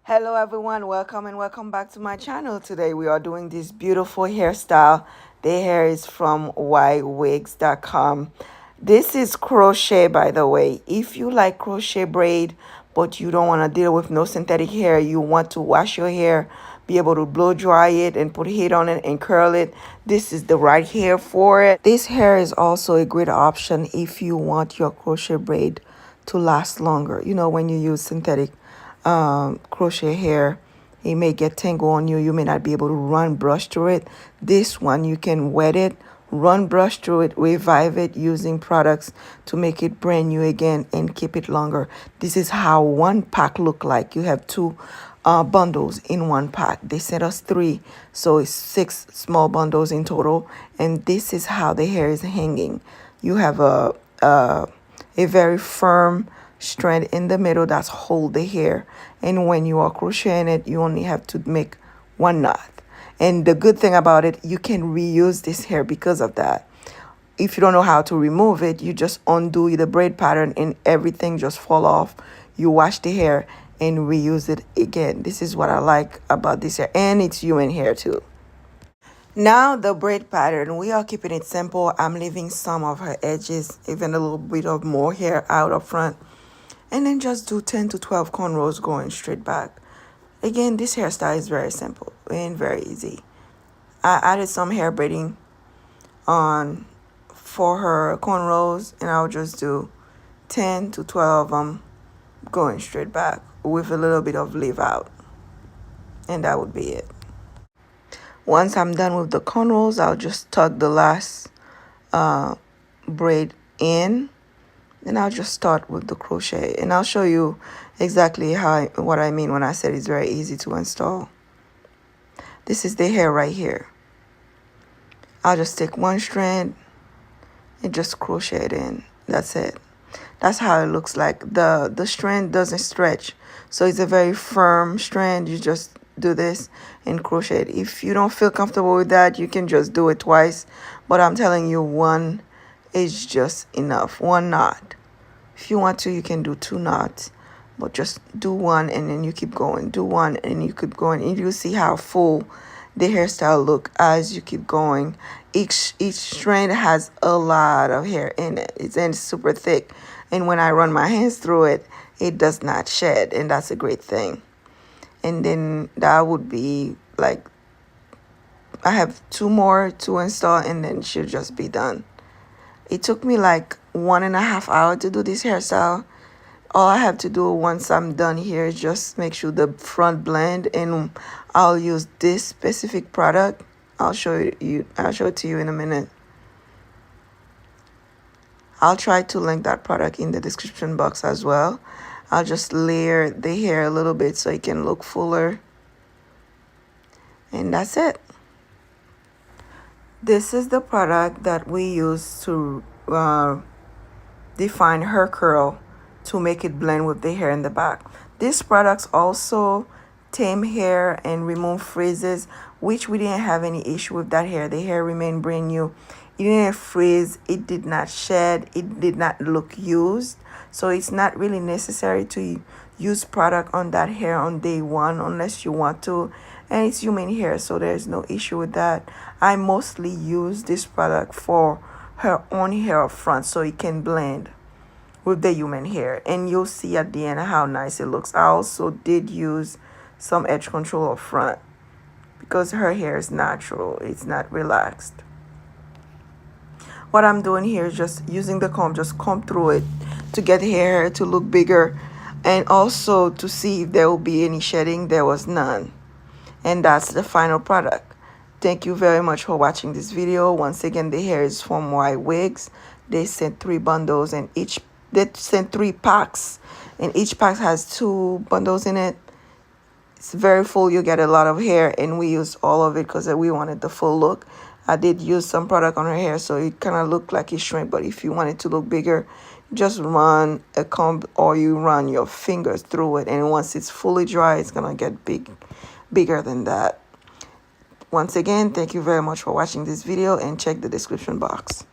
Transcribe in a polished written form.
Hello everyone, welcome and welcome back to my channel. Today we are doing this beautiful hairstyle. The hair is from Ywigs.com. This is crochet, by the way. If you like crochet braid but you don't want to deal with no synthetic hair, you want to wash your hair, be able to blow dry it and put heat on it and curl it, this is the right hair for it. This hair is also a great option if you want your crochet braid to last longer. You know, when you use synthetic crochet hair, it may get tangled on you. You may not be able to run brush through it. This one, you can wet it, run brush through it, revive it using products to make it brand new again and keep it longer. This is how one pack look like. You have two bundles in one pack. They sent us 3, so it's 6 small bundles in total, and this is how the hair is hanging. You have a very firm strand in the middle that's hold the hair, and when you are crocheting it, you only have to make 1 knot. And the good thing about it, you can reuse this hair because of that. If you don't know how to remove it, you just undo the braid pattern and everything just fall off. You wash the hair and reuse it again. This is what I like about this hair, and it's human hair too. Now the braid pattern, we are keeping it simple. I'm leaving some of her edges, even a little bit of more hair out up front, and then just do 10 to 12 cornrows going straight back. Again, this hairstyle is very simple and very easy. I added some hair braiding on for her cornrows, and I'll just do 10 to 12 of them going straight back with a little bit of leave out, and that would be it. Once I'm done with the cornrows, I'll just tuck the last braid in, and I'll just start with the crochet, and I'll show you exactly what I mean when I said it's very easy to install. This is the hair right here. I'll just take 1 strand and just crochet it in. That's it. That's how it looks like. The strand doesn't stretch, so it's a very firm strand. You just do this and crochet it. If you don't feel comfortable with that, you can just do it twice, but I'm telling you, 1 is just enough. 1 knot. If you want to, you can do 2 knots, but just do 1 and then you keep going. Do 1 and you keep going, and you see how full the hairstyle look as you keep going. Each strand has a lot of hair in it. It's super thick, and when I run my hands through it, it does not shed, and that's a great thing. And then that would be like, I have 2 more to install, and then she'll just be done. It took me like 1.5 hours to do this hairstyle. All I have to do once I'm done here is just make sure the front blend, and I'll use this specific product. I'll show it to you in a minute. I'll try to link that product in the description box as well. I'll just layer the hair a little bit so it can look fuller. And that's it. This is the product that we use to define her curl to make it blend with the hair in the back. These products also tame hair and remove frizzes, which we didn't have any issue with that hair. The hair remained brand new. It didn't frizz, it did not shed, it did not look used. So it's not really necessary to use product on that hair on day 1 unless you want to, and it's human hair, so there's no issue with that. I mostly use this product for her own hair up front so it can blend with the human hair, and you'll see at the end how nice it looks. I also did use some edge control up front because her hair is natural, it's not relaxed. What I'm doing here is just using the comb, just comb through it to get the hair to look bigger, and also to see if there will be any shedding. There was none, and that's the final product. Thank you very much for watching this video. Once again, the hair is from Ywigs. They sent 3 bundles, and they sent 3 packs, and each pack has 2 bundles in it. It's very full. You get a lot of hair, and we used all of it because we wanted the full look. I did use some product on her hair, so it kind of looked like it shrank, but if you want it to look bigger, just run a comb or you run your fingers through it, and once it's fully dry, it's gonna get bigger than that. Once again, thank you very much for watching this video, and check the description box.